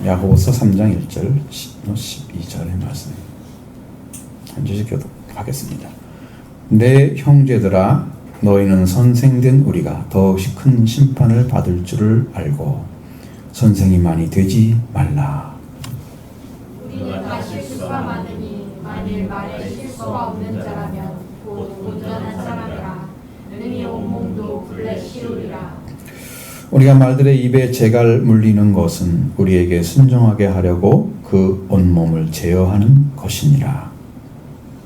야고보서 3장 1절 12절의 말씀 한 절씩 교독하겠습니다. 내 형제들아, 너희는 선생된 우리가 더욱이 큰 심판을 받을 줄을 알고 선생이 많이 되지 말라. 우리는 다 실수가 많으니 만일 말에 실수가 없는 자라면 곧 온전한 사람이라. 능히 온몸도 굴레 시루리라. 우리가 말들의 입에 재갈 물리는 것은 우리에게 순종하게 하려고 그 온몸을 제어하는 것이니라.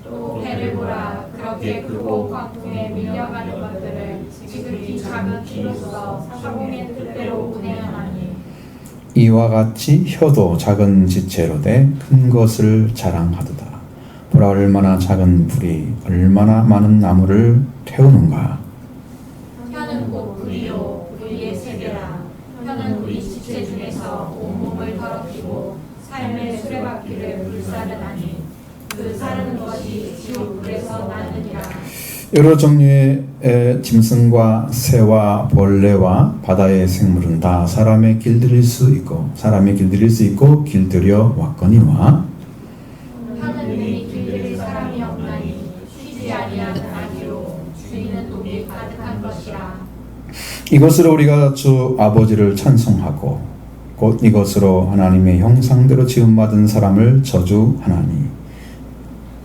또 배를 보라. 그렇게 크고 광풍에 밀려가는 것들을 지극히 작은 키로서 사공의 뜻대로 운행하나니 이와 같이 혀도 작은 지체로 돼 큰 것을 자랑하도다. 보라, 얼마나 작은 불이 얼마나 많은 나무를 태우는가. 혀는 곧 불이요 불의의 세계라. 혀는 우리 지체 중에서 온몸을 더럽히고 삶의 수레바퀴를 불사르나니 그 사르는 것이 지옥 불에서 나느니라. 여러 종류의 짐승과 새와 벌레와 바다의 생물은 다 사람의 길들일 수 있고 길들여 왔거니와 혀는 능히 길들일 사람이 없나니 쉬지 아니하는 아기로 주인은 독이 가득한 것이라. 이것으로 우리가 주 아버지를 찬송하고 곧 이것으로 하나님의 형상대로 지음받은 사람을 저주하나니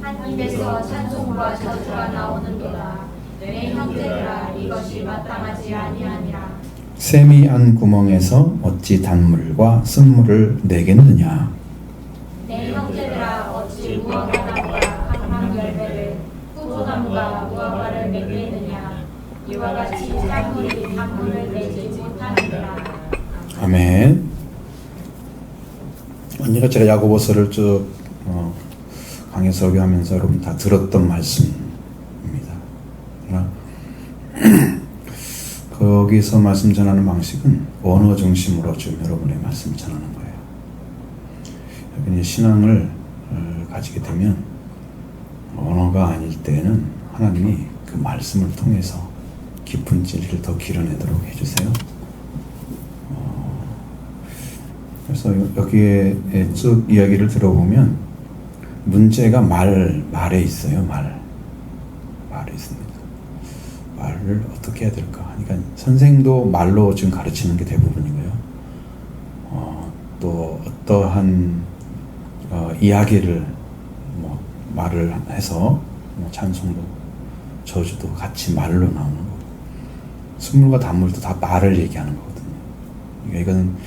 한 입에서 찬송과 저주가 나오는도다. 내 형제들아, 이것이 마땅하지 아니하니라. 샘이 안 구멍에서 어찌 단물과 쓴물을 내겠느냐. 내 형제들아, 어찌 무화과나무가 항상 열매를 포도나무가 무화과를 맺겠느냐. 이와 같이 짝물이 단물을 내지 못하느니라. 아멘. 언니가 제가 야고보서를 쭉 강의 설교하면서 여러분 다 들었던 말씀입니다. 그러나 거기서 말씀 전하는 방식은 언어 중심으로 지금 여러분의 말씀 전하는 거예요. 여러분이 신앙을 가지게 되면 언어가 아닐 때에는 하나님이 그 말씀을 통해서 깊은 진리를 더 길어내도록 해주세요. 그래서 여기에 쭉 이야기를 들어보면 문제가 말에 있어요. 말에 있습니다. 말을 어떻게 해야 될까? 그러니까 선생도 말로 지금 가르치는 게 대부분이고요. 또 어떠한 이야기를 말을 해서 찬송도 저주도 같이 말로 나오는 거고, 순물과 단물도 다 말을 얘기하는 거거든요. 그러니까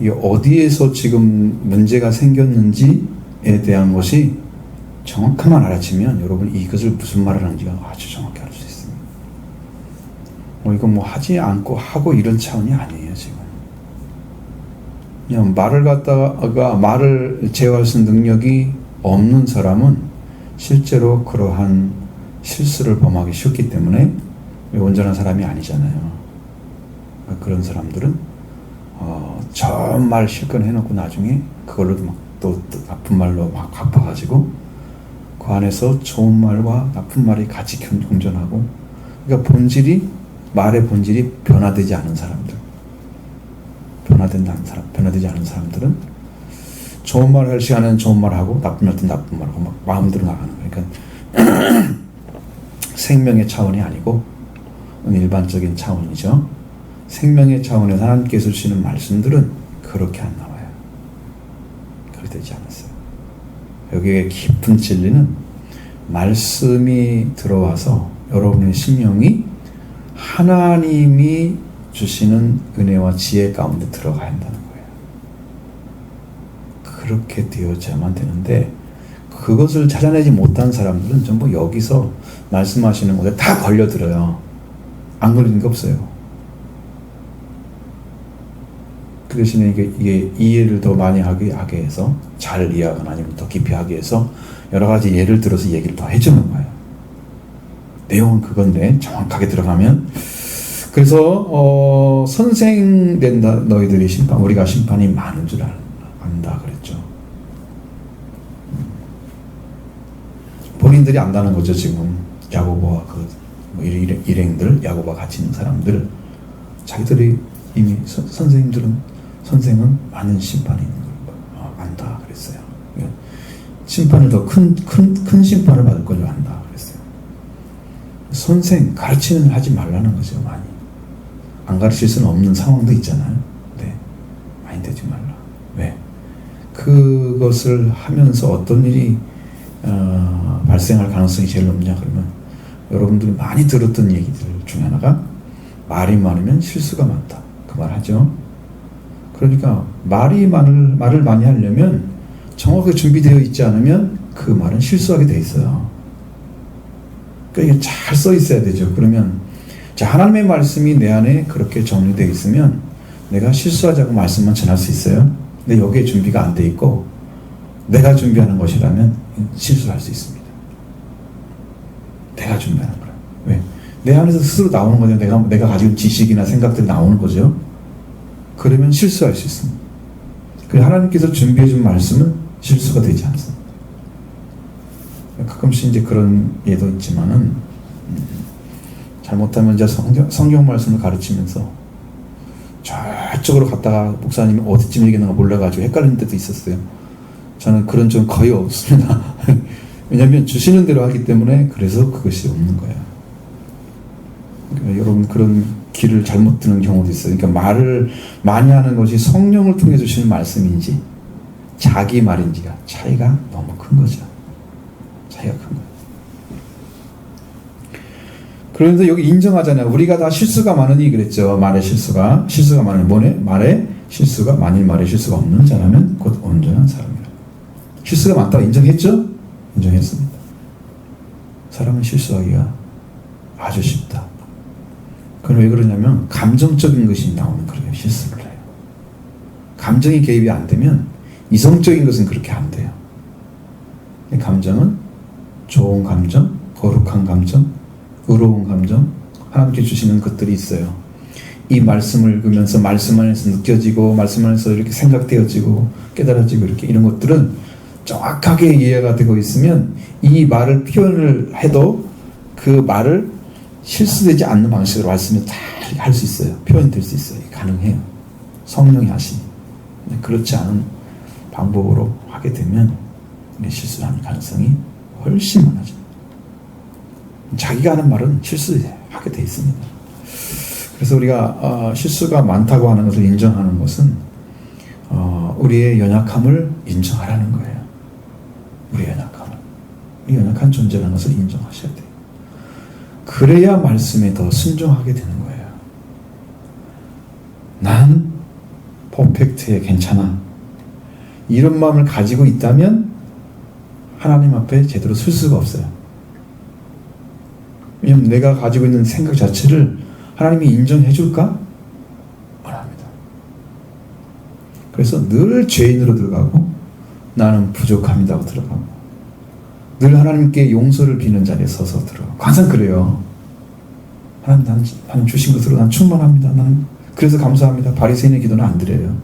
이게 어디에서 지금 문제가 생겼는지에 대한 것이 정확하만 알아채면 여러분 이것을 무슨 말을 하는지가 아주 정확히 알 수 있습니다. 이거 하지 않고 하고 이런 차원이 아니에요. 지금 그냥 말을 갖다가 말을 제어할 수 있는 능력이 없는 사람은 실제로 그러한 실수를 범하기 쉽기 때문에 온전한 사람이 아니잖아요. 그런 사람들은 저 말 실컷 해놓고 나중에 그걸로 또 나쁜 말로 막 갚아가지고 그 안에서 좋은 말과 나쁜 말이 같이 공존하고, 그러니까 말의 본질이 변화되지 않은 사람들, 변화되지 않은 사람들은 좋은 말 할 시간에는 좋은 말 하고 나쁜 말 때 나쁜 말 하고 막 마음대로 나가는 거예요. 그러니까 생명의 차원이 아니고 일반적인 차원이죠. 생명의 차원에서 하나님께서 주시는 말씀들은 그렇게 안 나와요. 그렇게 되지 않았어요. 여기에 깊은 진리는 말씀이 들어와서 여러분의 심령이 하나님이 주시는 은혜와 지혜 가운데 들어가야 한다는 거예요. 그렇게 되어져야만 되는데, 그것을 찾아내지 못한 사람들은 전부 여기서 말씀하시는 것에 다 걸려들어요. 안 걸리는 게 없어요. 그 대신에 이게 이해를 더 많이 하게 해서 잘 이해하거나 아니면 더 깊이 하기 위해서 여러 가지 예를 들어서 얘기를 더 해주는 거예요. 내용은 그건데 정확하게 들어가면, 그래서 선생된다 너희들이 우리가 심판이 많은 줄 안다 그랬죠. 본인들이 안다는 거죠. 지금 야고보와 일행들, 야고보와 같이 있는 사람들, 자기들이 이미 선생님들은 선생은 많은 심판이 있는 걸 안다 그랬어요. 심판을 더 큰 심판을 받을 걸 안다 그랬어요. 선생 가르치는 하지 말라는 거죠. 많이 안 가르칠 수는 없는 상황도 있잖아요. 네, 많이 되지 말라. 왜? 그것을 하면서 어떤 일이 발생할 가능성이 제일 높냐 그러면 여러분들이 많이 들었던 얘기들 중에 하나가 말이 많으면 실수가 많다. 그 말 하죠. 그러니까 말을 많이 하려면 정확하게 준비되어 있지 않으면 그 말은 실수하게 돼 있어요. 그러니까 이게 잘 써 있어야 되죠. 그러면 자, 하나님의 말씀이 내 안에 그렇게 정리되어 있으면 내가 실수하지 않고 말씀만 전할 수 있어요. 근데 여기에 준비가 안 돼 있고 내가 준비하는 것이라면 실수할 수 있습니다. 내가 준비하는 거라. 왜? 내 안에서 스스로 나오는 거죠. 내가 가지고 있는 지식이나 생각들이 나오는 거죠. 그러면 실수할 수 있습니다. 하나님께서 준비해 준 말씀은 실수가 되지 않습니다. 가끔씩 이제 그런 예도 있지만은 잘못하면 이제 성경 말씀을 가르치면서 저쪽으로 갔다가 목사님이 어디쯤 얘기하는가 몰라가지고 헷갈리는 때도 있었어요. 저는 그런 점 거의 없습니다. 왜냐하면 주시는 대로 하기 때문에 그래서 그것이 없는 거예요. 그러니까 여러분 그런 길을 잘못 드는 경우도 있어요. 그러니까 말을 많이 하는 것이 성령을 통해 주시는 말씀인지 자기 말인지가 차이가 너무 큰 거죠. 차이가 큰 거예요. 그런데 여기 인정하잖아요. 우리가 다 실수가 많으니 그랬죠. 말의 실수가 많으니 뭐네? 말의 실수가 만일 말의 실수가 없는 자라면 곧 온전한 사람이라. 실수가 많다고 인정했죠? 인정했습니다. 사람은 실수하기가 아주 쉽다. 그건 왜 그러냐면 감정적인 것이 나오면 그래요. 실수를 해요. 감정이 개입이 안 되면 이성적인 것은 그렇게 안 돼요. 감정은 좋은 감정, 거룩한 감정, 의로운 감정, 하나님께 주시는 것들이 있어요. 이 말씀을 읽으면서 말씀 안에서 느껴지고 말씀 안에서 이렇게 생각되어지고 깨달아지고 이렇게 이런 것들은 정확하게 이해가 되고 있으면 이 말을 표현을 해도 그 말을 실수되지 않는 방식으로 말씀을 다 할 수 있어요. 표현될 수 있어요. 가능해요. 성령이 하시니. 그렇지 않은 방법으로 하게 되면 실수하는 가능성이 훨씬 많아집니다. 자기가 하는 말은 실수하게 돼 있습니다. 그래서 우리가 실수가 많다고 하는 것을 인정하는 것은 우리의 연약함을 인정하라는 거예요. 우리의 연약함을. 우리 연약한 존재라는 것을 인정하셔야 돼요. 그래야 말씀에 더 순종하게 되는 거예요. 난 퍼펙트해, 괜찮아. 이런 마음을 가지고 있다면 하나님 앞에 제대로 설 수가 없어요. 왜냐하면 내가 가지고 있는 생각 자체를 하나님이 인정해 줄까? 안 합니다. 그래서 늘 죄인으로 들어가고 나는 부족합니다 하고 들어가고 늘 하나님께 용서를 비는 자리에 서서 들어가고 항상 그래요. 하나님 주신 것으로 난 충만합니다. 나는 그래서 감사합니다. 바리새인의 기도는 안 드려요.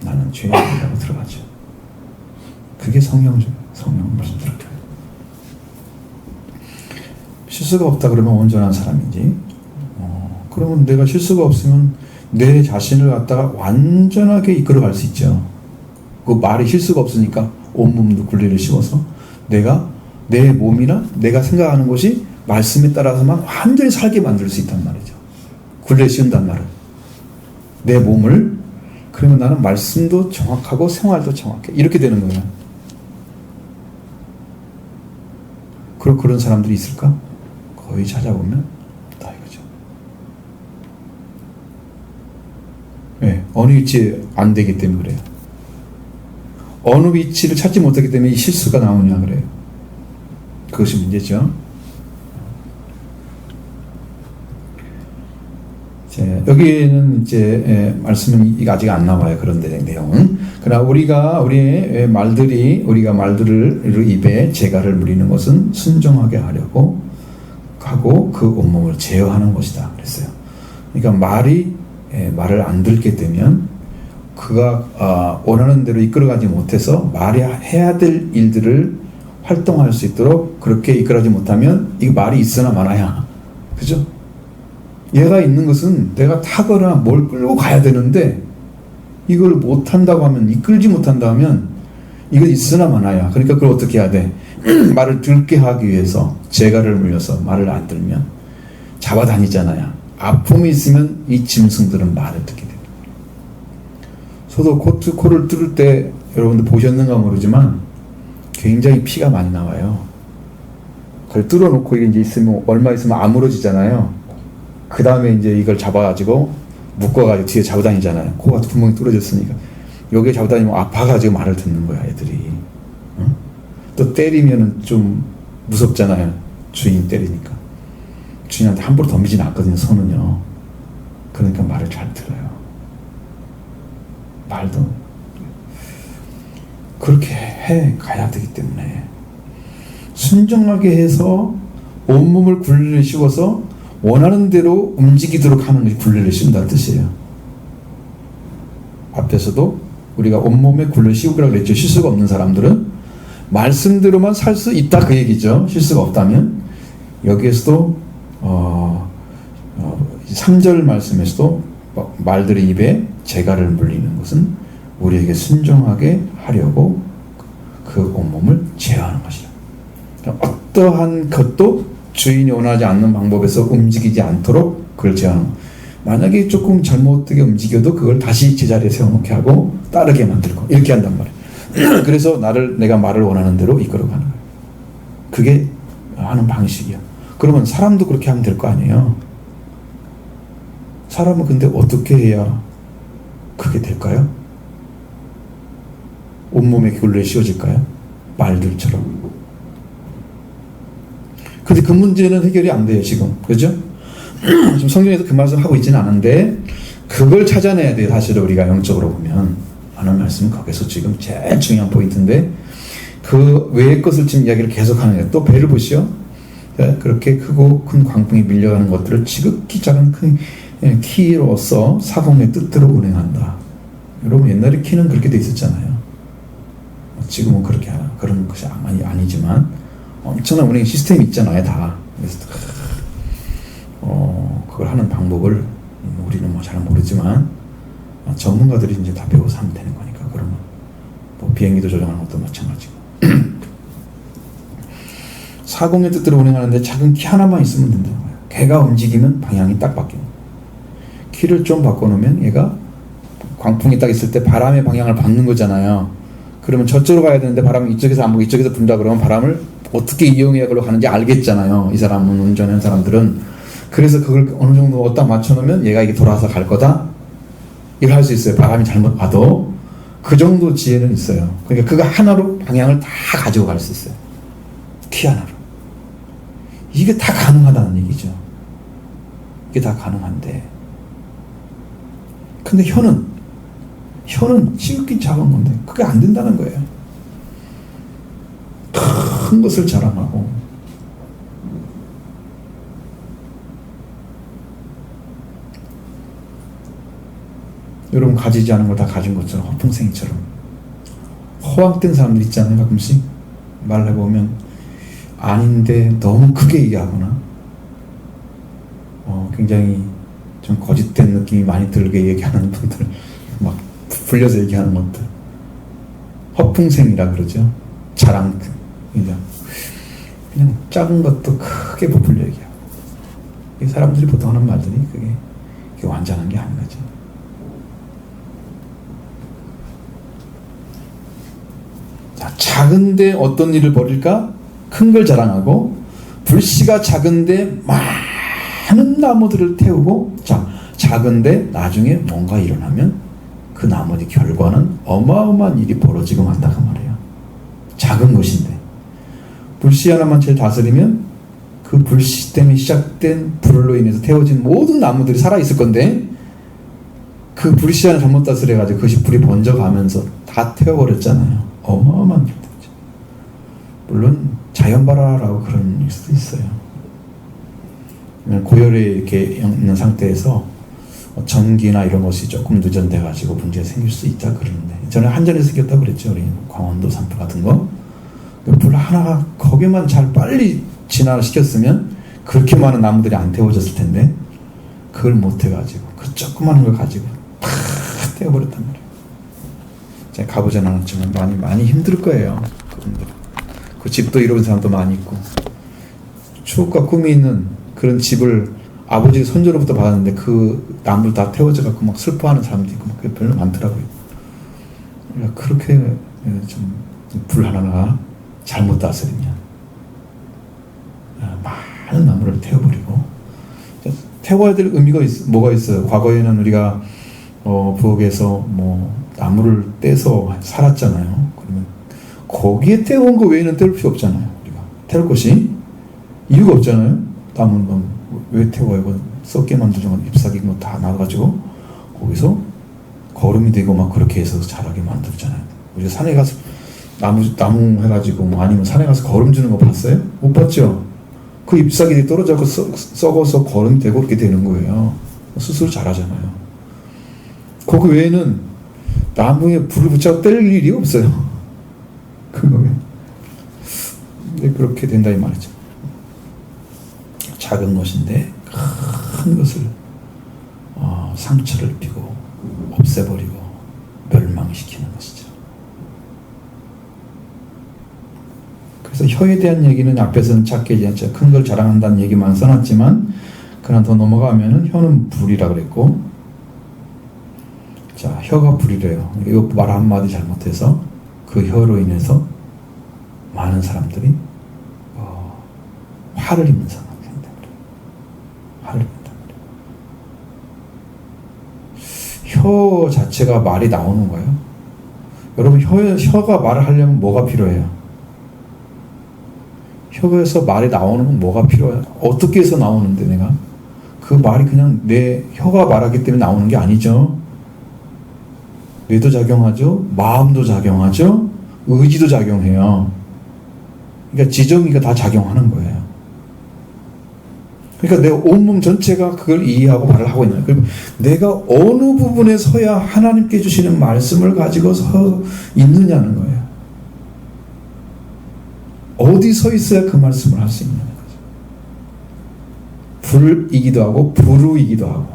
나는 죄인이라고 들어가죠. 그게 성령적 성령 말씀 들어요. 실수가 없다 그러면 온전한 사람인지 그러면 내가 실수가 없으면 내 자신을 갖다가 완전하게 이끌어갈 수 있죠. 그 말에 실수가 없으니까 온몸도 굴레를 씌워서 내가 내 몸이나 내가 생각하는 것이 말씀에 따라서만 완전히 살게 만들 수 있단 말이죠. 굴레 씌운단 말은 내 몸을 그러면 나는 말씀도 정확하고 생활도 정확해 이렇게 되는 거예요. 그런 사람들이 있을까? 거의 찾아보면 없다 이거죠. 왜? 어느 위치에 안 되기 때문에 그래요. 어느 위치를 찾지 못하기 때문에 이 실수가 나오냐 그래요. 그것이 문제죠. 여기에는 이제 말씀은 아직 안 나와요. 그런 내용은. 그러나 우리가 말들을 입에 재갈을 물리는 것은 순종하게 하려고 하고 그 온몸을 제어하는 것이다. 그랬어요. 그러니까 말을 안 듣게 되면 그가 원하는 대로 이끌어가지 못해서 말이 해야 될 일들을 활동할 수 있도록 그렇게 이끌어가지 못하면 이 말이 있으나 마나야. 그죠? 얘가 있는 것은 내가 타거나 뭘 끌고 가야 되는데 이걸 못한다고 하면, 이끌지 못한다 하면 이거 있으나 마나야. 그러니까 그걸 어떻게 해야 돼? 말을 들게 하기 위해서 재갈을 물려서 말을 안 들면 잡아다니잖아요. 아픔이 있으면 이 짐승들은 말을 듣게 됩니다. 저도 코를 뚫을 때 여러분들 보셨는가 모르지만 굉장히 피가 많이 나와요. 그걸 뚫어놓고 이게 이제 있으면, 얼마 있으면 아물어지잖아요. 그 다음에 이제 이걸 잡아가지고 묶어가지고 뒤에 잡아다니잖아요. 코가 구멍이 뚫어졌으니까. 여기에 잡아다니면 아파가지고 말을 듣는 거야, 애들이. 응? 또 때리면은 좀 무섭잖아요. 주인 때리니까. 주인한테 함부로 덤비진 않거든요, 손은요. 그러니까 말을 잘 들어요. 말도 그렇게 해 가야 되기 때문에 순종하게 해서 온몸을 굴레를 씌워서 원하는 대로 움직이도록 하는 것이 굴레를 씌운다는 뜻이에요. 앞에서도 우리가 온몸에 굴레를 씌우라고 그랬죠. 실수가 없는 사람들은 말씀대로만 살 수 있다, 그 얘기죠. 실수가 없다면. 여기에서도 3절 말씀에서도 말들의 입에 재갈을 물리는 것은 우리에게 순종하게 하려고 그 온몸을 제어하는 것이다. 어떠한 것도 주인이 원하지 않는 방법에서 움직이지 않도록 그걸 제어하는 것. 만약에 조금 잘못되게 움직여도 그걸 다시 제자리에 세워놓게 하고 따르게 만들고 이렇게 한단 말이에요. 그래서 내가 말을 원하는 대로 이끌어가는 거예요. 그게 하는 방식이야. 그러면 사람도 그렇게 하면 될 거 아니에요. 사람은 근데 어떻게 해야 그게 될까요? 온몸에 굴레 씌워질까요? 말들처럼. 근데 그 문제는 해결이 안 돼요, 지금. 그죠? 지금 성경에서 그 말씀 하고 있지는 않은데, 그걸 찾아내야 돼요, 사실은 우리가 영적으로 보면. 하는 말씀은 거기서 지금 제일 중요한 포인트인데, 그 외의 것을 지금 이야기를 계속하는 거예요. 또 배를 보시오. 네, 그렇게 크고 큰 광풍이 밀려가는 것들을 지극히 작은 큰 키로서 사공의 뜻대로 운행한다. 여러분, 옛날에 키는 그렇게 돼 있었잖아요. 지금은 그런 것이 아니지만 엄청난 운행 시스템이 있잖아요, 다. 그래서 그걸 하는 방법을 우리는 뭐 잘 모르지만 전문가들이 이제 다 배워서 하면 되는 거니까. 그러면 뭐 비행기도 조종하는 것도 마찬가지고. 사공의 뜻대로 운행하는데 작은 키 하나만 있으면 된다는 거예요. 걔가 움직이면 방향이 딱 바뀌는 거예요. 키를 좀 바꿔놓으면 얘가 광풍이 딱 있을 때 바람의 방향을 받는 거잖아요. 그러면 저쪽으로 가야 되는데 바람이 이쪽에서 안 불고 이쪽에서 분다 그러면 바람을 어떻게 이용해야 그걸로 가는지 알겠잖아요. 이 사람은, 운전하는 사람들은. 그래서 그걸 어느 정도 어디다 맞춰놓으면 얘가 이게 돌아서 갈 거다, 이걸 할 수 있어요. 바람이 잘못 와도 그 정도 지혜는 있어요. 그러니까 그거 하나로 방향을 다 가지고 갈 수 있어요. 키 하나로. 이게 다 가능하다는 얘기죠. 이게 다 가능한데, 근데 혀는 지극히 작은 건데 그게 안 된다는 거예요. 큰 것을 자랑하고, 여러분 가지지 않은 걸 다 가진 것처럼, 허풍생이처럼 허황된 사람들 있잖아요. 가끔씩 말을 해보면 아닌데 너무 크게 얘기하거나 굉장히 좀 거짓된 느낌이 많이 들게 얘기하는 분들, 막 불려서 얘기하는 것들, 허풍생이라 그러죠. 자랑, 그냥 작은 것도 크게 부풀려 얘기하고. 이 사람들이 보통 하는 말들이 그게 완전한 게 아닌 거죠. 자, 작은데 어떤 일을 벌일까? 큰 걸 자랑하고, 불씨가 작은데 많은 나무들을 태우고, 자, 작은데 나중에 뭔가 일어나면 그 나머지 결과는 어마어마한 일이 벌어지고 만다고 말해요. 작은 것인데 불씨 하나만 제일 다스리면 그 불씨 때문에 시작된 불로 인해서 태워진 모든 나무들이 살아있을 건데, 그 불씨 하나 잘못 다스려가지고 그것이 불이 번져가면서 다 태워버렸잖아요. 어마어마한 일들이죠. 물론 자연발화라고 그런 수도 있어요. 고열에 이렇게 있는 상태에서 전기나 이런 것이 조금 누전돼가지고 문제가 생길 수 있다 그러는데, 저는 한전에서 생겼다고 그랬죠. 우리 광원도 산불 같은 거. 불 하나가 거기만 잘 빨리 진화를 시켰으면 그렇게 많은 나무들이 안 태워졌을 텐데, 그걸 못해가지고 그 조그마한 걸 가지고 다 떼어버렸단 말이에요. 제가 가보진 않았지만 많이 힘들 거예요. 그분들. 그 집도 이런 사람도 많이 있고 추억과 꿈이 있는 그런 집을 아버지 손주로부터 받았는데 그 나무를 다 태워져 갖고 막 슬퍼하는 사람도 있고 막 별로 많더라고요. 그러니까 그렇게 좀 불 하나가 잘못 다스리면 많은 나무를 태워버리고, 태워야 될 의미가 뭐가 있어요? 과거에는 우리가 부엌에서 뭐 나무를 떼서 살았잖아요. 그러면 거기에 태운 거 외에는 태울 필요 없잖아요. 우리가 태울 것이 이유가 없잖아요. 나무는 왜 태워요? 썩게 만들던 건 잎사귀 뭐 다 나와가지고 거기서 거름이 되고 막 그렇게 해서 자라게 만들잖아요. 우리가 산에 가서 나무 해가지고 뭐 아니면 산에 가서 거름 주는 거 봤어요? 못 봤죠? 그 잎사귀들이 떨어져서 썩어서 거름이 되고 그렇게 되는 거예요. 스스로 자라잖아요. 거기 외에는 나무에 불을 붙여 뗄 일이 없어요. 그거에. 근데 그렇게 된다 이 말이죠. 작은 것인데 큰 것을 상처를 입히고 없애버리고 멸망시키는 것이죠. 그래서 혀에 대한 얘기는 앞에서는 작게 큰 걸 자랑한다는 얘기만 써놨지만 그러나 더 넘어가면은 혀는 불이라 그랬고, 자, 혀가 불이래요. 이거 말 한마디 잘못해서 그 혀로 인해서 많은 사람들이 화를 입는 상황이 생긴다 그래요. 화를 입는다 그래요. 혀 자체가 말이 나오는 거예요. 여러분, 혀가 말을 하려면 뭐가 필요해요? 혀에서 말이 나오는 건 뭐가 필요해요? 어떻게 해서 나오는데 내가? 그 말이 그냥 내 혀가 말하기 때문에 나오는 게 아니죠. 뇌도 작용하죠. 마음도 작용하죠. 의지도 작용해요. 그러니까 지정이가 다 작용하는 거예요. 그러니까 내 온몸 전체가 그걸 이해하고 말을 하고 있는 거예요. 그럼 내가 어느 부분에 서야 하나님께 주시는 말씀을 가지고 서 있느냐는 거예요. 어디 서 있어야 그 말씀을 할 수 있냐는 거죠. 불이기도 하고 불우이기도 하고,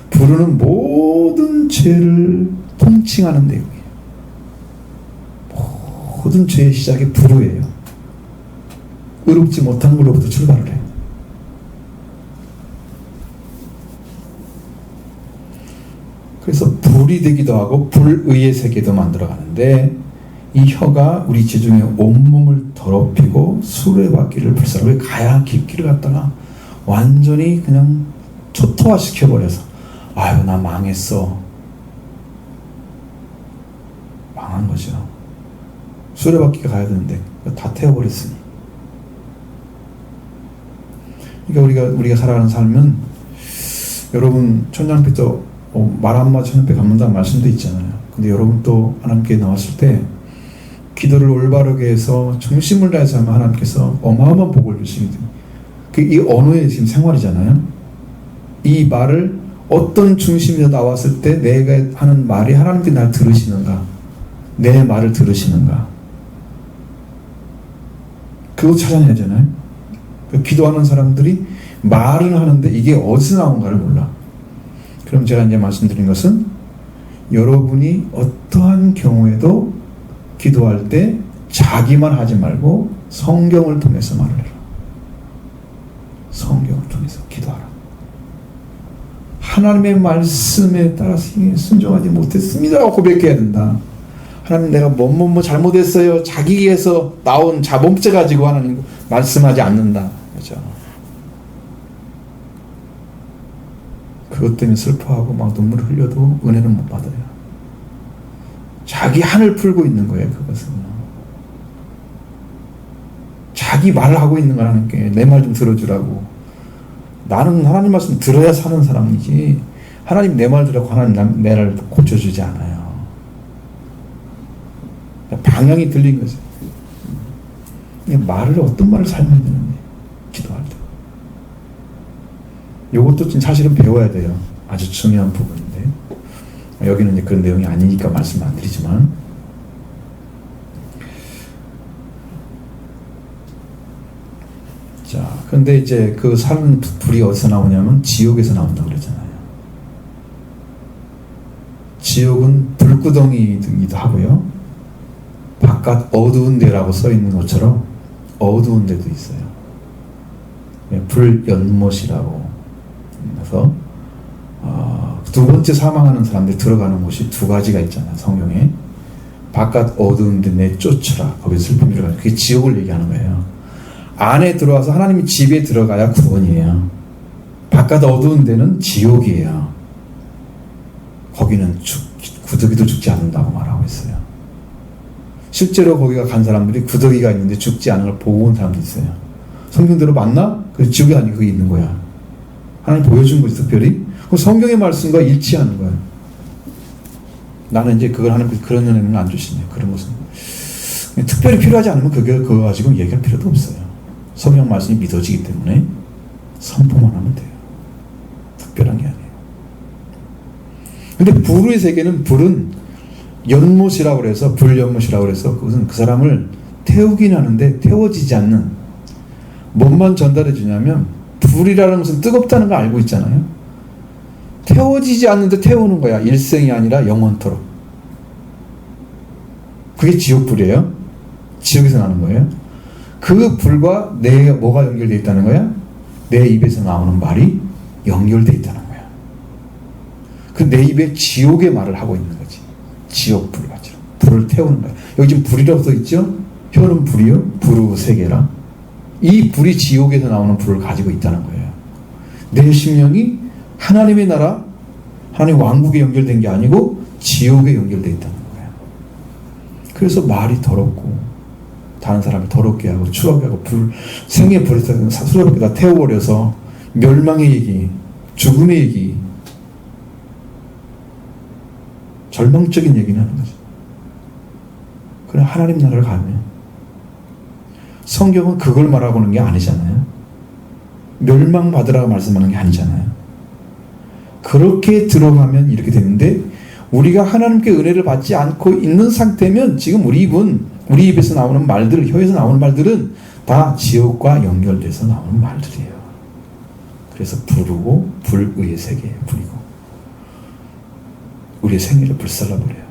불우는 모든 죄를 통칭하는 내용이에요. 모든 죄의 시작이 불우예요. 의롭지 못한 걸로부터 출발을 해요. 그래서 불이 되기도 하고 불의의 세계도 만들어가는데, 이 혀가 우리 지중에 온몸을 더럽히고 수레바퀴를 불사르고 가야 깊기를 갖다가 완전히 그냥 초토화시켜버려서 아유 나 망했어. 망한 거죠. 수레바퀴가 가야 되는데 다 태워버렸으니. 그러니까 우리가 살아가는 삶은, 여러분 천년빛도 말 한마디 천년빛 갚는다는 말씀도 있잖아요. 근데 여러분 또 하나님께 나왔을 때 기도를 올바르게 해서 중심을 다해서 하면 하나님께서 어마어마한 복을 주시게 됩니다. 이 언어의 지금 생활이잖아요. 이 말을 어떤 중심에서 나왔을 때 내가 하는 말이 하나님께 날 들으시는가, 내 말을 들으시는가, 그거 찾아내야 되잖아요. 기도하는 사람들이 말은 하는데 이게 어디서 나온가를 몰라. 그럼 제가 이제 말씀드린 것은, 여러분이 어떠한 경우에도 기도할 때 자기만 하지 말고 성경을 통해서 말을 해라. 성경을 통해서 기도하라. 하나님의 말씀에 따라서 순종하지 못했습니다 고백해야 된다. 하나님 내가 뭐뭐 잘못했어요. 자기에서 나온 자범죄 가지고 하나님 말씀하지 않는다. 그렇죠? 그것 때문에 슬퍼하고 막 눈물을 흘려도 은혜는 못 받아요. 자기 한을 풀고 있는 거예요. 그것은 자기 말을 하고 있는 거라는 게, 내 말 좀 들어주라고. 나는 하나님 말씀 들어야 사는 사람이지, 하나님 내 말 들으라고 하나님 내 말을 고쳐주지 않아요. 방향이 들린 거죠. 말을 어떤 말을 살면 되는데, 기도할 때 이것도 사실은 배워야 돼요. 아주 중요한 부분인데, 여기는 이제 그런 내용이 아니니까 말씀 안 드리지만, 자, 그런데 이제 그 사는 불이 어디서 나오냐면 지옥에서 나온다고 그러잖아요. 지옥은 불구덩이이기도 하고요. 바깥 어두운 데라고 써 있는 것처럼 어두운 데도 있어요. 불연못이라고. 그래서 두 번째 사망하는 사람들이 들어가는 곳이 두 가지가 있잖아요. 성경에. 바깥 어두운 데 내쫓으라. 거기 슬픔이 들어가요. 그게 지옥을 얘기하는 거예요. 안에 들어와서 하나님의 집에 들어가야 구원이에요. 바깥 어두운 데는 지옥이에요. 거기는 구더기도 죽지 않는다고 말하고 있어요. 실제로 거기가 간 사람들이 구더기가 있는데 죽지 않은 걸 보고 온 사람도 있어요. 성경대로 맞나? 그래서 지옥이 아니고 거기 있는 거야. 하나님 보여준 거지, 특별히. 그 성경의 말씀과 일치하는 거예요. 나는 이제 그걸 하는 그런 은혜는 안 주시네요. 그런 것은 특별히 필요하지 않으면 그거 가지고 얘기할 필요도 없어요. 성경 말씀이 믿어지기 때문에 선포만 하면 돼요. 특별한 게 아니에요. 근데 불의 세계는 불은 연못이라고 그래서 불연못이라고 그래서 그것은 그 사람을 태우긴 하는데 태워지지 않는 뭔만 전달해 주냐면 불이라는 것은 뜨겁다는 거 알고 있잖아요. 태워지지 않는데 태우는 거야. 일생이 아니라 영원토록. 그게 지옥불이에요. 지옥에서 나는 거예요. 그 불과 내 뭐가 연결되어 있다는 거야? 내 입에서 나오는 말이 연결되어 있다는 거야. 그 내 입에 지옥의 말을 하고 있는 거지. 지옥불 같이 불을 태우는 거야. 여기 지금 불이라고 써 있죠? 혀는 불이요. 불의 세계라. 이 불이 지옥에서 나오는 불을 가지고 있다는 거예요. 내 심령이 하나님의 나라, 하나님 왕국에 연결된 게 아니고 지옥에 연결되어 있다는 거예요. 그래서 말이 더럽고 다른 사람을 더럽게 하고 추하게 하고 생의 불에서 사수롭게 다 태워버려서 멸망의 얘기, 죽음의 얘기, 절망적인 얘기는 하는 거죠. 그래 하나님 나라를 가면 성경은 그걸 말하고 있는 게 아니잖아요. 멸망받으라고 말씀하는 게 아니잖아요. 그렇게 들어가면 이렇게 되는데 우리가 하나님께 은혜를 받지 않고 있는 상태면 지금 우리 입에서 나오는 말들, 혀에서 나오는 말들은 다 지옥과 연결돼서 나오는 말들이에요. 그래서 불이고 불의 세계예요. 불이고 우리의 생애를 불살라버려요.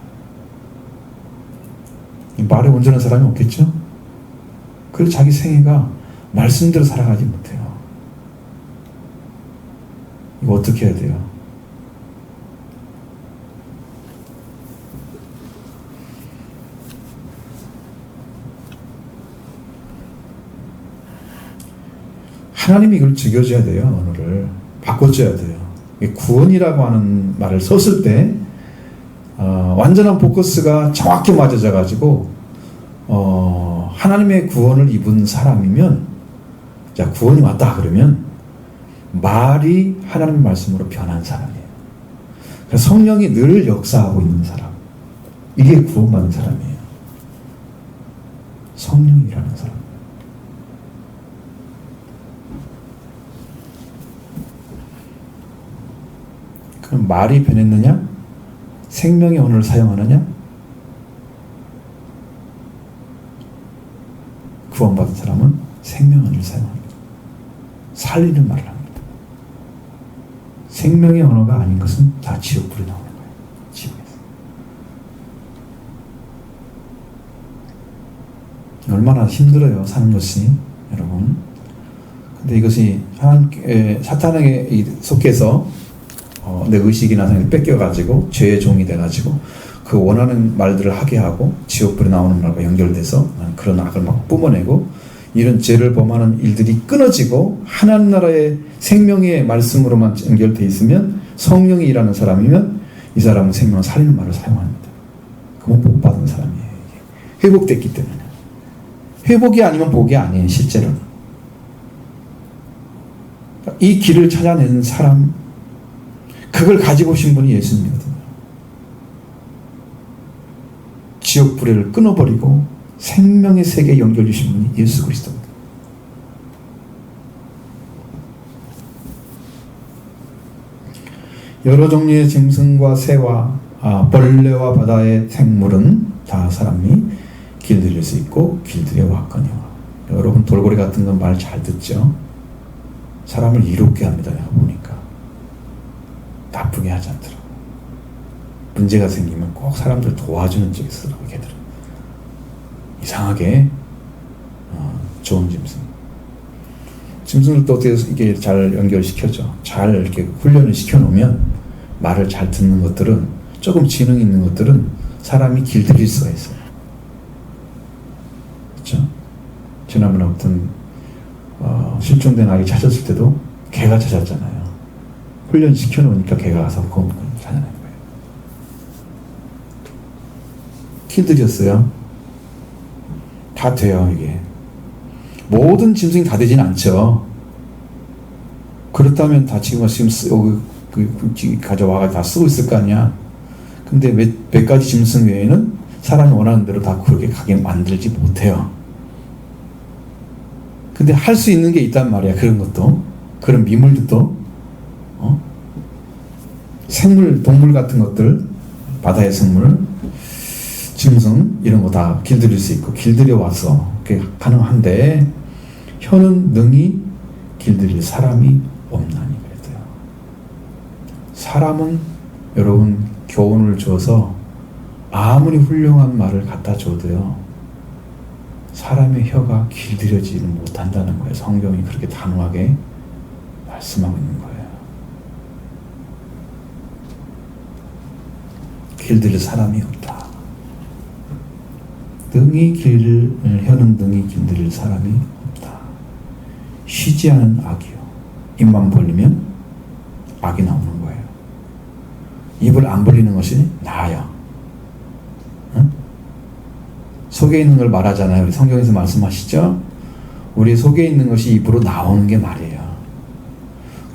말에 온전한 사람이 없겠죠? 그래서 자기 생애가 말씀대로 살아가지 못해요. 이거 어떻게 해야 돼요? 하나님이 이걸 즐겨줘야 돼요. 언어를 바꿔줘야 돼요. 구원이라고 하는 말을 썼을 때 완전한 포커스가 정확히 맞아져 가지고 하나님의 구원을 입은 사람이면 자 구원이 왔다 그러면 말이 하나님의 말씀으로 변한 사람이에요. 그래서 성령이 늘 역사하고 있는 사람, 이게 구원받은 사람이에요. 성령이라는 사람. 그럼 말이 변했느냐? 생명의 언어를 사용하느냐? 구원받은 사람은 생명의 언어를 사용합니다. 살리는 말을 합니다. 생명의 언어가 아닌 것은 다 지옥불이 나오는 거예요. 지옥에서. 얼마나 힘들어요, 사는 것이, 여러분. 근데 이것이 사탄에게 속해서 내 의식이나 생각이 뺏겨가지고 죄의 종이 돼가지고 그 원하는 말들을 하게 하고 지옥불이 나오는 말과 연결돼서 그런 악을 막 뿜어내고 이런 죄를 범하는 일들이 끊어지고 하나님 나라의 생명의 말씀으로만 연결돼 있으면 성령이 일하는 사람이면 이 사람은 생명을 살리는 말을 사용합니다. 그건 복 받은 사람이에요. 이게. 회복됐기 때문에. 회복이 아니면 복이 아니에요. 실제로는. 이 길을 찾아낸 사람, 그걸 가지고 오신 분이 예수님이거든요. 지옥불을 끊어버리고 생명의 세계에 연결주신 분이 예수 그리스도입니다. 여러 종류의 짐승과 새와 벌레와 바다의 생물은 다 사람이 길들일 수 있고 길들여 왔거니와. 여러분 돌고래 같은 건 말 잘 듣죠? 사람을 이롭게 합니다. 내가 보니까 나쁘게 하지 않더라고. 문제가 생기면 꼭 사람들 도와주는 쪽에 있더라고. 걔들은 이상하게 좋은 짐승. 짐승들도 어떻게 이게 잘 연결시켜져. 잘 이렇게 훈련을 시켜놓으면 말을 잘 듣는 것들은, 조금 지능 있는 것들은 사람이 길들일 수가 있어요. 그렇죠? 지난번에 어떤 실종된 아이 찾았을 때도 개가 찾았잖아요. 훈련 시켜놓으니까 개가 가서 그걸 찾아낸 거예요. 길들였어요. 다 돼요. 이게 모든 짐승이 다 되진 않죠. 그렇다면 다 지금 가져와가 다 쓰고 있을 거 아니야. 근데 몇 가지 짐승 외에는 사람이 원하는 대로 다 그렇게 가게 만들지 못해요. 근데 할 수 있는 게 있단 말이야. 그런 것도, 그런 미물들도, 생물, 동물 같은 것들, 바다의 생물, 짐승 이런 거 다 길들일 수 있고, 길들여 와서 그게 가능한데 혀는 능히 길들일 사람이 없나니 그랬대요. 사람은 여러분 교훈을 줘서 아무리 훌륭한 말을 갖다 줘도요, 사람의 혀가 길들여지는 못한다는 거예요. 성경이 그렇게 단호하게 말씀하고 있는 거예요. 길들일 사람이 없다. 혀는 능히 길들일 사람이 없다. 쉬지 않은 악이요. 입만 벌리면 악이 나오는 거예요. 입을 안 벌리는 것이 나아요. 응? 속에 있는 걸 말하잖아요. 우리 성경에서 말씀하시죠? 우리 속에 있는 것이 입으로 나오는 게 말이에요.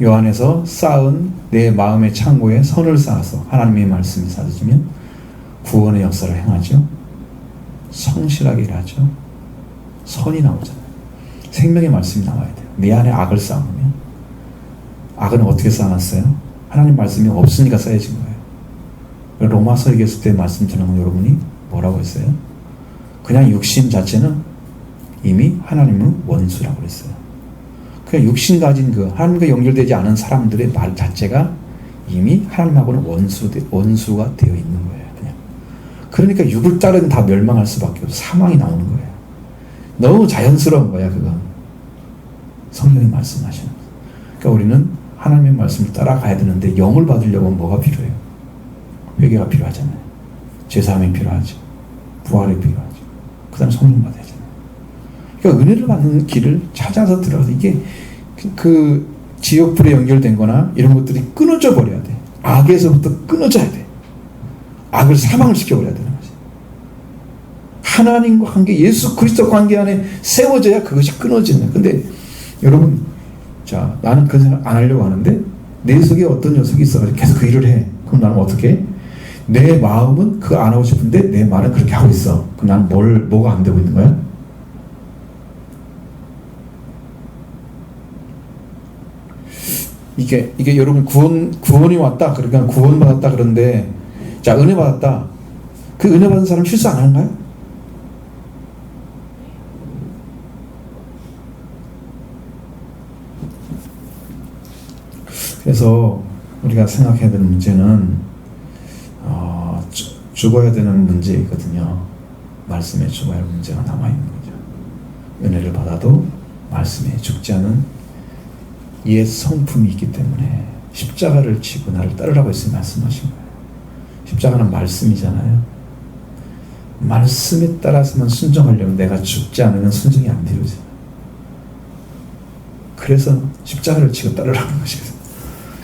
요한에서 쌓은 내 마음의 창고에 선을 쌓아서 하나님의 말씀이 쌓아지면 구원의 역사를 행하죠. 성실하게 일하죠. 선이 나오잖아요. 생명의 말씀이 나와야 돼요. 내 안에 악을 쌓으면, 악은 어떻게 쌓아놨어요? 하나님 말씀이 없으니까 쌓여진 거예요. 로마서 얘기했을 때 말씀처럼 여러분이 뭐라고 했어요? 그냥 육신 자체는 이미 하나님의 원수라고 그랬어요. 그냥 육신 가진 하나님과 연결되지 않은 사람들의 말 자체가 이미 하나님하고는 원수가 되어 있는 거예요. 그냥. 그러니까 육을 따르면 다 멸망할 수밖에 없어. 사망이 나오는 거예요. 너무 자연스러운 거야, 그건. 성경이 말씀하시는 거예요. 그러니까 우리는 하나님의 말씀을 따라가야 되는데, 영을 받으려면 뭐가 필요해요? 회개가 필요하잖아요. 제사함이 필요하죠. 부활이 필요하죠. 그 다음에 성령 받아야 되잖아요. 그러니까 은혜를 받는 길을 찾아서 들어가서, 이게 그 지옥불에 연결된 거나 이런 것들이 끊어져 버려야 돼. 악에서부터 끊어져야 돼. 악을 사망을 시켜버려야 되는 거지. 하나님과 관계, 예수 그리스도 관계 안에 세워져야 그것이 끊어지는 거예요. 근데 여러분, 자, 나는 그런 생각 안 하려고 하는데 내 속에 어떤 녀석이 있어가지고 계속 그 일을 해. 그럼 나는 어떻게 해? 내 마음은 그거 안 하고 싶은데 내 말은 그렇게 하고 있어. 그럼 나는 뭐가 안 되고 있는 거야? 이게 여러분 구원이 왔다. 그러니까 구원 받았다. 그런데 자, 은혜 받았다. 그 은혜 받은 사람 실수 안 하는가요? 그래서 우리가 생각해야 되는 문제는 죽어야 되는 문제이거든요. 말씀에 죽어야 할 문제가 남아있는 거죠. 은혜를 받아도 말씀에 죽지 않은 옛 성품이 있기 때문에 십자가를 지고 나를 따르라고 했으면 말씀하신 거예요. 십자가는 말씀이잖아요. 말씀에 따라서만 순종하려면 내가 죽지 않으면 순종이 안 되어져요. 그래서 십자가를 지고 따르라는 것이거든요.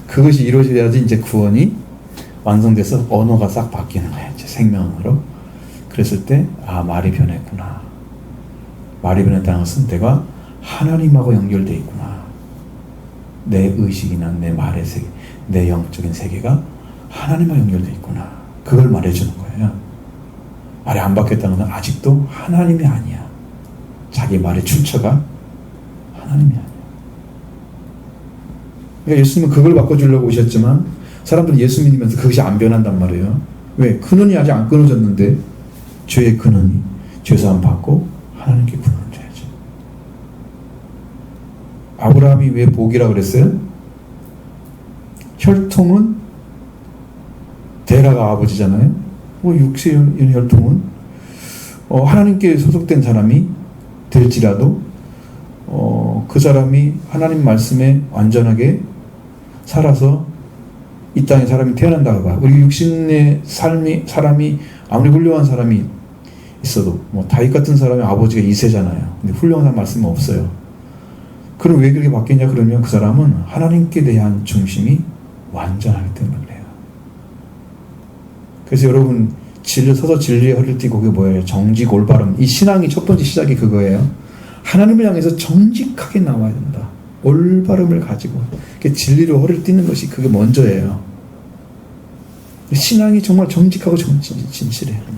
그것이 이루어져야지 이제 구원이 완성돼서 언어가 싹 바뀌는 거예요. 이제 생명으로. 그랬을 때, 말이 변했구나. 말이 변했다는 것은 내가 하나님하고 연결되어 있구나. 내 의식이나 내 말의 세계, 내 영적인 세계가 하나님과 연결되어 있구나. 그걸 말해주는 거예요. 말이 안 바뀌었다는 건 아직도 하나님이 아니야. 자기 말의 출처가 하나님이 아니야. 그러니까 예수님은 그걸 바꿔주려고 오셨지만 사람들은 예수 믿으면서 그것이 안 변한단 말이에요. 왜? 근원이 아직 안 끊어졌는데 죄의 근원이, 죄사함 받고 하나님께 근원을 줘야지. 아브라함이 왜 복이라고 그랬어요? 혈통은 데라가 아버지잖아요. 육신 혈통은 하나님께 소속된 사람이 될지라도 그 사람이 하나님 말씀에 완전하게 살아서 이 땅에 사람이 태어난다고 봐. 우리 육신의 사람이 아무리 훌륭한 사람이 있어도 다윗 같은 사람의 아버지가 이세잖아요. 근데 훌륭한 말씀이 없어요. 그럼 왜 그렇게 바뀌냐 그러면 그 사람은 하나님께 대한 중심이 완전하기 때문에 그래요. 그래서 여러분 서서 진리의 허리를 띠고 그게 뭐예요? 정직 올바름. 이 신앙이 첫 번째 시작이 그거예요. 하나님을 향해서 정직하게 나와야 된다. 올바름을 가지고 진리로 허리를 띠는 것이 그게 먼저예요. 신앙이 정말 정직하고 진실해요.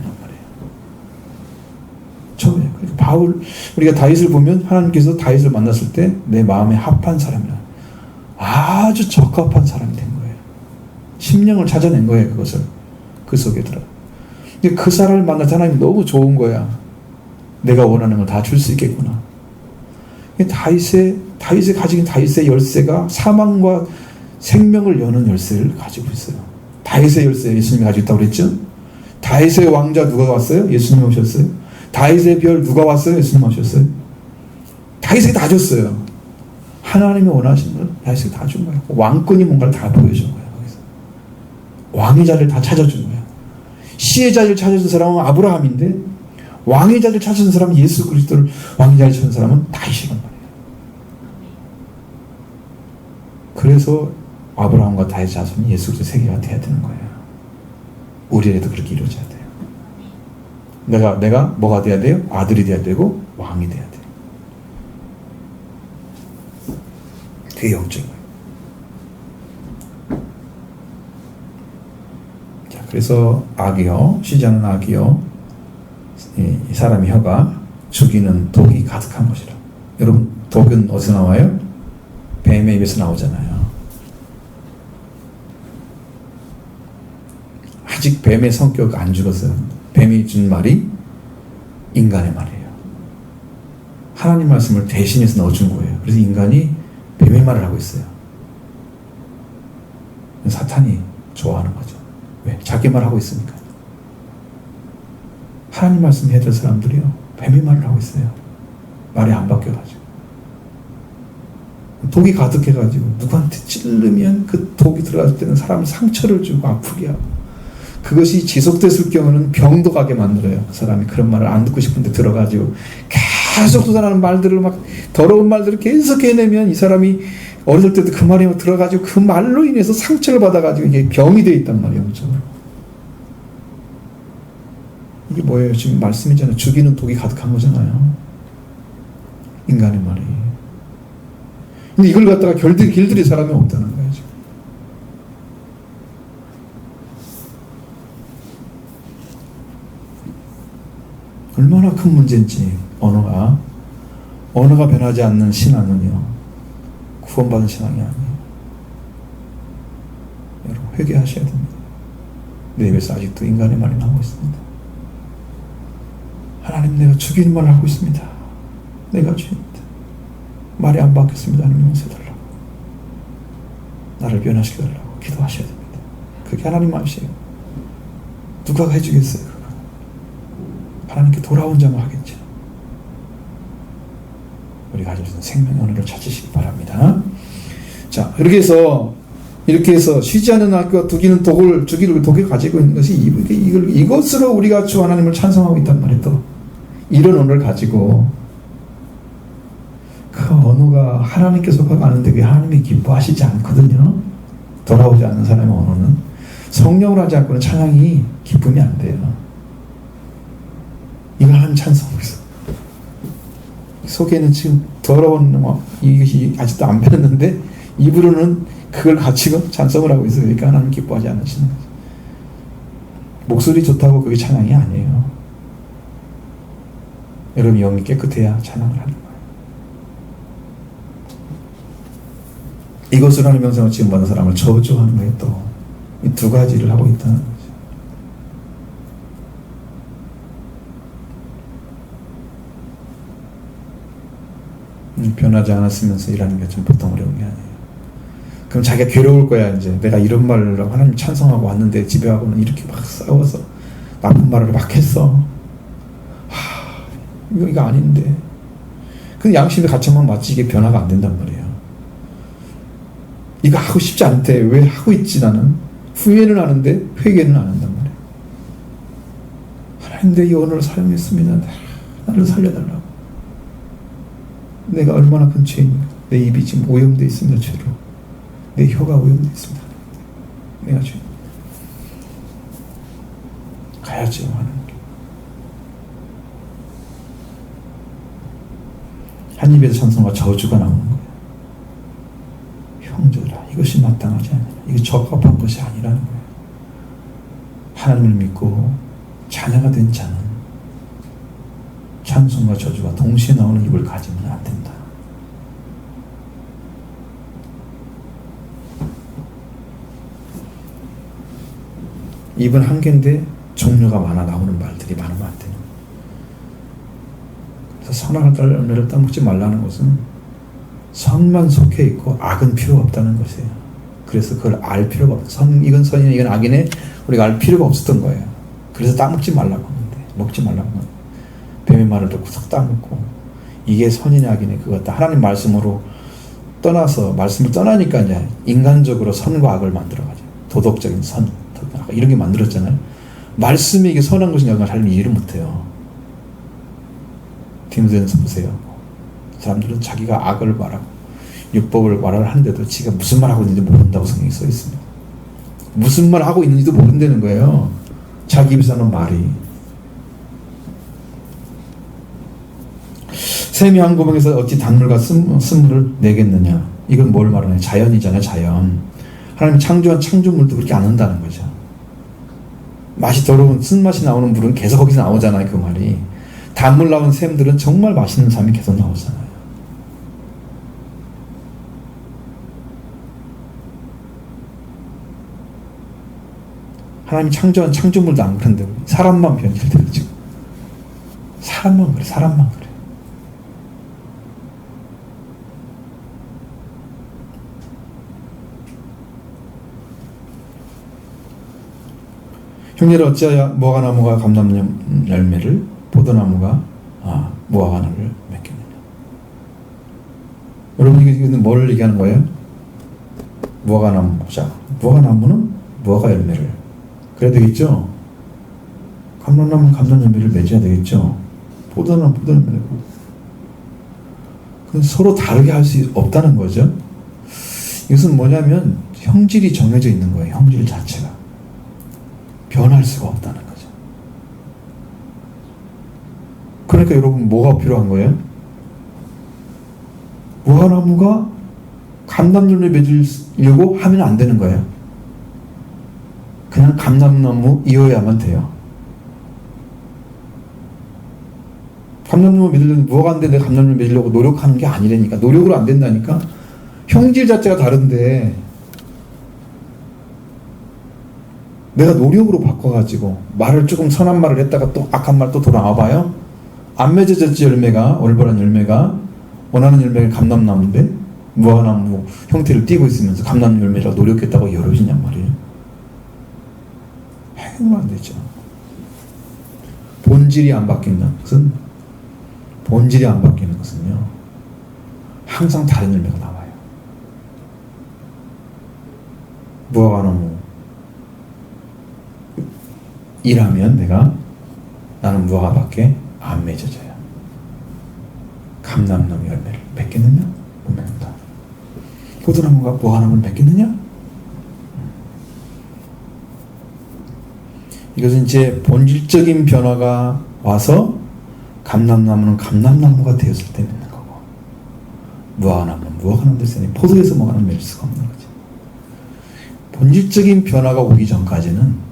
처음에 우리가 다윗을 보면 하나님께서 다윗을 만났을 때 내 마음에 합한 사람이야. 아주 적합한 사람이 된 거예요. 심령을 찾아낸 거예요. 그것을 그 속에 들어. 그 사람을 만날 때 하나님이 너무 좋은 거야. 내가 원하는 걸 다 줄 수 있겠구나. 다윗이 가지고 있는 다윗의 열쇠가 사망과 생명을 여는 열쇠를 가지고 있어요. 다윗의 열쇠 예수님이 가지고 있다고 그랬죠? 다윗의 왕자 누가 왔어요? 예수님 오셨어요. 다윗의 별 누가 왔어요? 예수님 오셨어요. 다윗에게 다 줬어요. 하나님이 원하시는 걸 다윗에게 다 준 거예요. 왕권이 뭔가를 다 보여준 거예요. 거기서. 왕의 자리를 다 찾아준 거예요. 시의 자리를 찾아준 사람은 아브라함인데 왕의 자리를 찾아준 사람은 예수 그리스도를 왕의 자리를 찾은 사람은 다윗이란 말이에요. 그래서 아브라함과 다윗 자손이 예수 그리스도 세계가 돼야 되는 거예요. 우리에게도 그렇게 이루어져야 돼요. 내가 뭐가 돼야 돼요? 아들이 돼야 되고 왕이 돼야 돼요. 되게 영적인 거예요. 자, 그래서 악이요, 쉬지 않은 악이요, 이 사람의 혀가 죽이는 독이 가득한 것이라. 여러분, 독은 어디서 나와요? 뱀의 입에서 나오잖아요. 아직 뱀의 성격 안 죽었어요. 뱀이 준 말이 인간의 말이에요. 하나님 말씀을 대신해서 넣어준 거예요. 그래서 인간이 뱀의 말을 하고 있어요. 사탄이 좋아하는 거죠. 왜? 자기 말 하고 있으니까. 하나님 말씀 해야 될 사람들이요, 뱀의 말을 하고 있어요. 말이 안 바뀌어가지고. 독이 가득해가지고 누구한테 찌르면 그 독이 들어갈 때는 사람이 상처를 주고 아프게 하고, 그것이 지속됐을 경우는 병도 가게 만들어요. 그 사람이 그런 말을 안 듣고 싶은데 들어가지고 계속 쏟아나는 말들을 막 더러운 말들을 계속 해내면 이 사람이 어렸을 때도 그 말이 들어가지고 그 말로 인해서 상처를 받아가지고 이게 병이 되어 있단 말이에요. 그렇죠? 이게 뭐예요? 지금 말씀이잖아요. 죽이는 독이 가득한 거잖아요. 인간의 말이. 근데 이걸 갖다가 길들일 사람이 없다는 거예요. 지금. 얼마나 큰 문제인지. 언어가 변하지 않는 신앙은요, 구원받은 신앙이 아니에요. 여러분, 회개하셔야 됩니다. 내 입에서 아직도 인간의 말이 나오고 있습니다. 하나님, 내가 죽이는 말을 하고 있습니다. 내가 죄입니다. 말이 안 바뀌었습니다. 하나님 용서해달라고, 나를 변화시켜달라고 기도하셔야 됩니다. 그게 하나님 마음이에요. 누가 해주겠어요? 그거 하나님께 돌아온 자만 하겠죠. 우리가 가지고 있는 생명의 언어를 찾으시기 바랍니다. 자, 이렇게 해서 쉬지 않는 악과 죽이는 독을 가지고 있는 것이 이것으로 우리가 주 하나님을 찬송하고 있단 말이에요. 또 이런 언어를 가지고, 그 언어가 하나님께 속하고 아는데 왜 하나님이 기뻐하시지 않거든요. 돌아오지 않는 사람의 언어는, 성령을 하지 않고는 찬양이 기쁨이 안 돼요. 이걸 하나님 찬송하고 있어. 속에는 지금 더러운 이것이 아직도 안 배웠는데 입으로는 그걸 가지고 찬송을 하고 있어요. 그러니까 하나님 기뻐하지 않으시는 거죠. 목소리 좋다고 그게 찬양이 아니에요. 여러분 영이 깨끗해야 찬양을 하는 거예요. 이것을 하는 명상을 지금 받은 사람을 저주하는 거예요. 또 이 두 가지를 하고 있다는 거죠. 변하지 않았으면서 일하는 게 좀 보통 어려운 게 아니에요. 그럼 자기가 괴로울 거야. 이제 내가 이런 말을 하나님 찬송하고 왔는데 집에 와서는 이렇게 막 싸워서 나쁜 말을 막 했어. 이거 아닌데. 근데 양심의 가책만 맞지 이게 변화가 안 된단 말이에요. 이거 하고 싶지 않대. 왜 하고 있지 나는? 후회는 하는데 회개는 안 한단 말이에요. 하나님 내 이 언어를 사용했습니다. 나를 살려달라고. 내가 얼마나 큰 죄인인가. 내 입이 지금 오염되어 있습니다. 죄로. 내 혀가 오염되어 있습니다. 내가 죄인. 가야죠 하나님께. 한 입에서 찬송과 저주가 나오는 거예요. 형제들아 이것이 마땅하지 않느냐. 이게 적합한 것이 아니라는 거예요. 하나님을 믿고 자녀가 된 자는 찬송과 저주가 동시에 나오는 입을 가지면 안 된다. 입은 한 개인데 종류가 많아 나오는 말들이 많으면 안 되는. 그래서 선악을 열매를 따먹지 말라는 것은 선만 속해 있고 악은 필요가 없다는 것이에요. 그래서 그걸 알 필요가 없어. 이건 선이네 이건 악이네 우리가 알 필요가 없었던 거예요. 그래서 따먹지 말라고 하는데 먹지 말라고 하는데 뱀의 말을 듣고 싹 따먹고 이게 선이냐 악이네 그것 다 하나님 말씀으로 떠나서 말씀을 떠나니까 이제 인간적으로 선과 악을 만들어가지고 도덕적인 선 이런 게 만들었잖아요. 말씀이 이게 선한 것인가 잘 이해를 못해요. 디모데전서 보세요. 사람들은 자기가 악을 말하고 율법을 말을 하는데도 지가 무슨 말 하고 있는지 모른다고 성경에 써 있습니다. 무슨 말 하고 있는지도 모른다는 거예요. 자기 입에서 하는 말이. 샘이 한 구멍에서 어찌 단물과 쓴물을 내겠느냐. 이건 뭘 말하냐. 자연이잖아요. 자연. 하나님이 창조한 창조물도 그렇게 안 한다는 거죠. 맛이 더러운 쓴맛이 나오는 물은 계속 거기서 나오잖아요. 그 말이. 단물 나온 샘들은 정말 맛있는 샘이 계속 나오잖아요. 하나님이 창조한 창조물도 안 그런데 사람만 변질돼요 지금. 사람만 그래. 사람만 그래. 형제를 어찌하여 무화과나무가 감람나무 열매를 포도나무가 무화과나무를 맺겠느냐. 여러분 이거는 뭘 얘기하는 거예요? 무화과나무. 자, 무화과나무는 무화과 열매를 그래야 되겠죠? 감람나무는 감람 열매를 맺어야 되겠죠? 포도나무는 포도 열매를. 그건 서로 다르게 할 수 없다는 거죠. 이것은 뭐냐면 형질이 정해져 있는 거예요. 형질 자체가. 변할 수가 없다는 거죠. 그러니까 여러분 뭐가 필요한 거예요? 무화과나무가 감람열매 맺으려고 하면 안 되는 거예요. 그냥 감람나무이어야만 돼요. 감람나무 맺으려면 무화과인데 내가 감람나무 맺으려고 노력하는 게 아니라니까. 노력으로 안 된다니까. 형질 자체가 다른데 내가 노력으로 바꿔가지고 말을 조금 선한 말을 했다가 또 악한 말 또 돌아와 봐요. 안 맺어졌지 열매가. 올바른 열매가. 원하는 열매가 감람나무인데 무화과나무 형태를 띠고 있으면서 감람 열매라고 노력했다고 열어지냔 말이에요. 행동은 안 되죠. 본질이 안 바뀌는 것은 항상 다른 열매가 나와요. 무화과나무 일하면 나는 무화과밖에 안 맺어져요. 감람나무 열매를 맺겠느냐? 못 맺는다. 포도나무가 무화과나무를 맺겠느냐? 이것은 이제 본질적인 변화가 와서 감람나무는 감람나무가 되었을 때 맺는 거고, 무화과나무는 무화과나무 됐으니 포도에서 무화과나무 맺을 수가 없는 거죠. 본질적인 변화가 오기 전까지는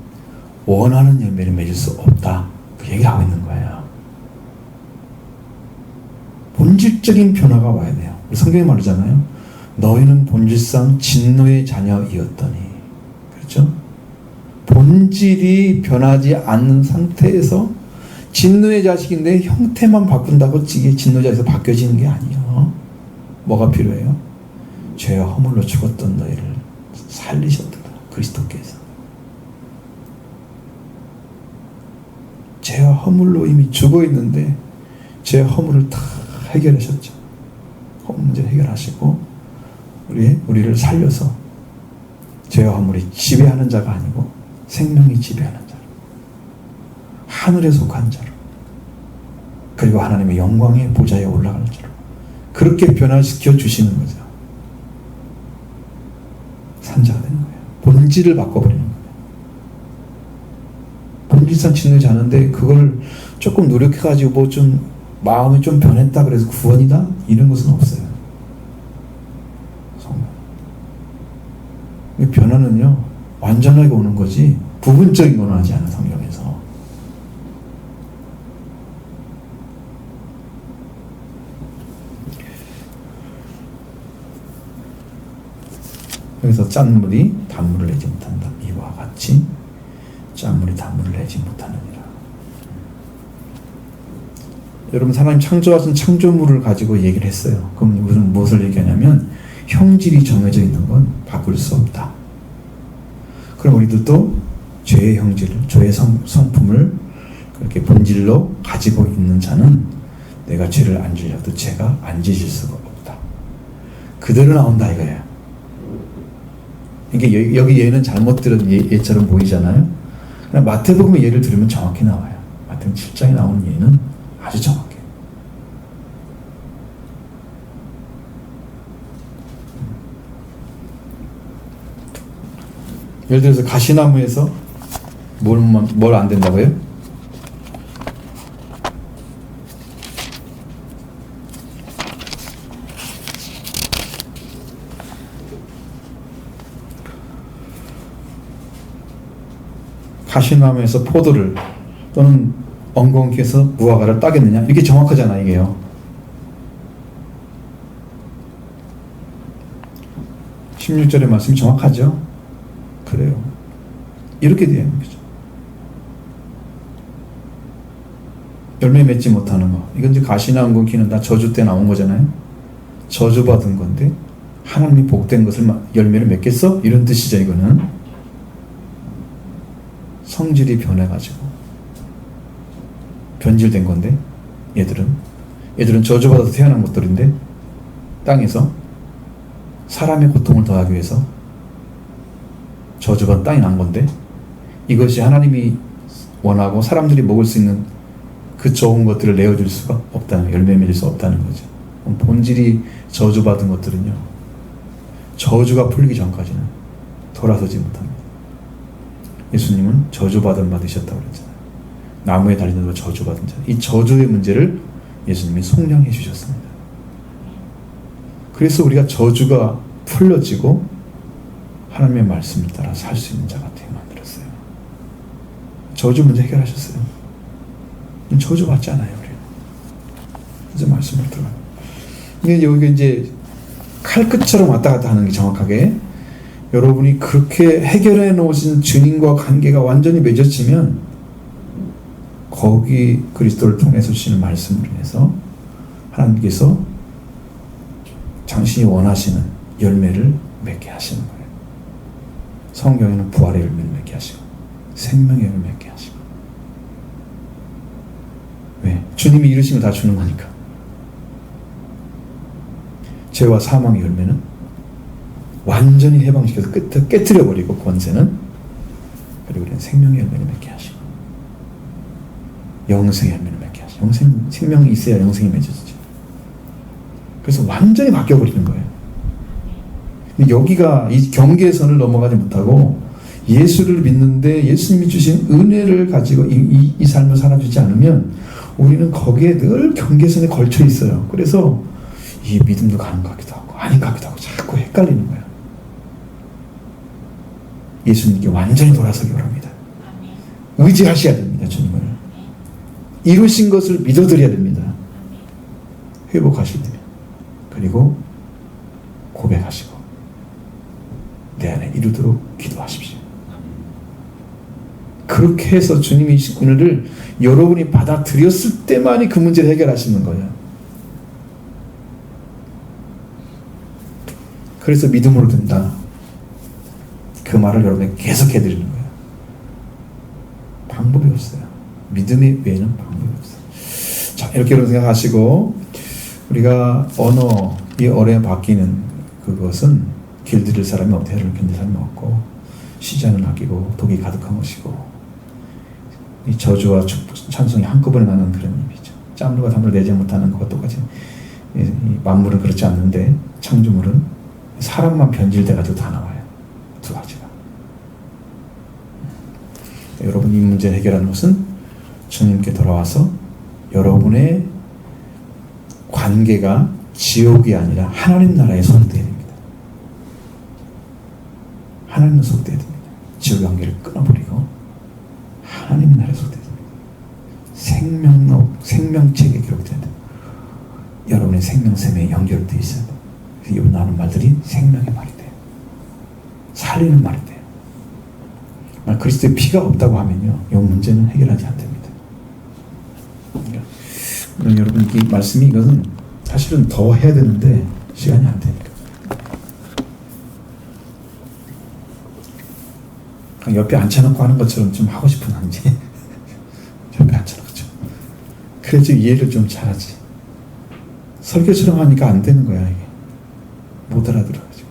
원하는 열매를 맺을 수 없다. 그 얘기하고 있는 거예요. 본질적인 변화가 와야 돼요. 우리 성경에 말하잖아요. 너희는 본질상 진노의 자녀이었더니. 그렇죠? 본질이 변하지 않는 상태에서 진노의 자식인데 형태만 바꾼다고 이게 진노의 자식에서 바뀌어지는 게 아니에요. 뭐가 필요해요? 죄와 허물로 죽었던 너희를 살리셨다. 그리스도께서. 죄와 허물로 이미 죽어 있는데 죄와 허물을 다 해결하셨죠. 허물 문제 해결하시고 우리를 살려서 죄와 허물이 지배하는 자가 아니고 생명이 지배하는 자로, 하늘에 속한 자로, 그리고 하나님의 영광의 보좌에 올라가는 자로 그렇게 변화시켜 주시는 거죠. 산자가 되는 거예요. 본질을 바꿔버리는 거예요. 본질상 짓누지 않은데 그걸 조금 노력해가지고 뭐 좀 마음이 좀 변했다 그래서 구원이다? 이런 것은 없어요. 성경. 변화는요 완전하게 오는 거지 부분적인 건 하지 않아요. 성경에서. 그래서 짠 물이 단물을 내지 못한다. 이와 같이 짠 물이 단물을 내지 못하느니라. 여러분, 하나님 창조하신 창조물을 가지고 얘기를 했어요. 그럼 무엇을 얘기하냐면 형질이 정해져 있는 건 바꿀 수 없다. 그럼 우리들도 죄의 형질을, 죄의 성품을 그렇게 본질로 가지고 있는 자는 내가 죄를 안 지려도 죄가 안 지질 수가 없다. 그대로 나온다 이거예요. 이게 여기 예는 잘못 들은 예처럼 보이잖아요. 그냥 마태복음의 예를 들으면 정확히 나와요. 마태복음 7장에 나오는 예는 아주 정확해요. 예를 들어서 가시나무에서 뭘 안 된다고요? 가시나무에서 포도를 또는 엉겅퀴에서 무화과를 따겠느냐? 이게 정확하잖아 이게요. (16절의) 말씀이 정확하죠? 그래요. 이렇게 되는 거죠. 열매 맺지 못하는 거. 이건 이제 가시나 엉겅퀴는 다 저주 때 나온 거잖아요. 저주받은 건데 하나님이 복된 것을 열매를 맺겠어? 이런 뜻이죠 이거는. 성질이 변해가지고 변질된 건데 얘들은 저주받아서 태어난 것들인데 땅에서 사람의 고통을 더하기 위해서 저주받은 땅이 난 건데 이것이 하나님이 원하고 사람들이 먹을 수 있는 그 좋은 것들을 내어줄 수가 없다는, 열매 맺을 수 없다는 거죠. 본질이 저주받은 것들은요 저주가 풀리기 전까지는 돌아서지 못합니다. 예수님은 저주받은 바 되셨다고 그랬잖아요. 나무에 달린 자도 저주받은 자. 이 저주의 문제를 예수님이 속량해 주셨습니다. 그래서 우리가 저주가 풀려지고 하나님의 말씀을 따라 살 수 있는 자 같게 만들었어요. 저주 문제 해결하셨어요. 저주받지 않아요. 우리는. 이제 말씀을 들어요. 근데 여기 이제 칼끝처럼 왔다 갔다 하는 게 정확하게 여러분이 그렇게 해결해 놓으신 주님과 관계가 완전히 맺어지면 거기 그리스도를 통해서 주시는 말씀을 인해서 하나님께서 당신이 원하시는 열매를 맺게 하시는 거예요. 성경에는 부활의 열매를 맺게 하시고 생명의 열매를 맺게 하시고. 왜? 주님이 이루시면 다 주는 거니까. 죄와 사망의 열매는 완전히 해방시켜서 깨트려버리고 권세는, 그리고 우리는 생명의 열매를 맺게 하시고 영생의 열매를 맺게 하시고. 생명이 있어야 영생이 맺어지죠. 그래서 완전히 바뀌어버리는 거예요. 근데 여기가 이 경계선을 넘어가지 못하고 예수를 믿는데 예수님이 주신 은혜를 가지고 이 삶을 살아주지 않으면 우리는 거기에 늘 경계선에 걸쳐 있어요. 그래서 이 믿음도 가는 것 같기도 하고 아닌 것 같기도 하고 자꾸 헷갈리는 거예요. 예수님께 완전히 돌아서기 바랍니다. 의지하셔야 됩니다. 주님을. 이루신 것을 믿어드려야 됩니다. 회복하시려면. 그리고 고백하시고 내 안에 이루도록 기도하십시오. 그렇게 해서 주님이 이 은혜를 여러분이 받아들였을 때만이 그 문제를 해결하시는 거예요. 그래서 믿음으로 된다. 그 말을 여러분에게 계속 해드리는 거예요. 방법이 없어요. 믿음 외에는 방법이 없어요. 자, 이렇게 여러분 생각하시고, 우리가 언어, 이 언어에 바뀌는 그것은 길들일 사람이 없고, 해를 견딜 사람이 없고, 시자는 아끼고, 독이 가득한 것이고, 이 저주와 축복, 찬송이 한꺼번에 나는 그런 의미죠. 짬물과 담을 내지 못하는 것과 똑같이, 이 만물은 그렇지 않는데, 창조물은 사람만 변질돼가지고 다 나와요. 두 가지가. 여러분, 이 문제를 해결하는 것은 주님께 돌아와서 여러분의 관계가 지옥이 아니라 하나님 나라에 소속되어야 됩니다. 하나님 소속되어야 됩니다. 지옥의 관계를 끊어버리고 하나님 나라에 소속되어야 됩니다. 생명책에 기록되어야 됩니다. 여러분의 생명샘에 연결되어 있어야 돼요. 이번 나오는 말들이 생명의 말이 돼요. 살리는 말이 돼요. 그리스도의 피가 없다고 하면요, 이 문제는 해결하지 않습니다. 그러니까 여러분, 이 말씀이 이것은 사실은 더 해야 되는데 시간이 안 되니까. 옆에 앉혀놓고 하는 것처럼 좀 하고 싶은 한지 옆에 앉혀놓죠. 그래야지 이해를 좀 잘하지. 설교처럼 하니까 안 되는 거야, 이게. 못 알아들어가지고.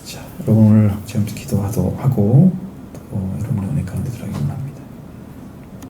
자, 여러분 오늘 지금부터 기도하고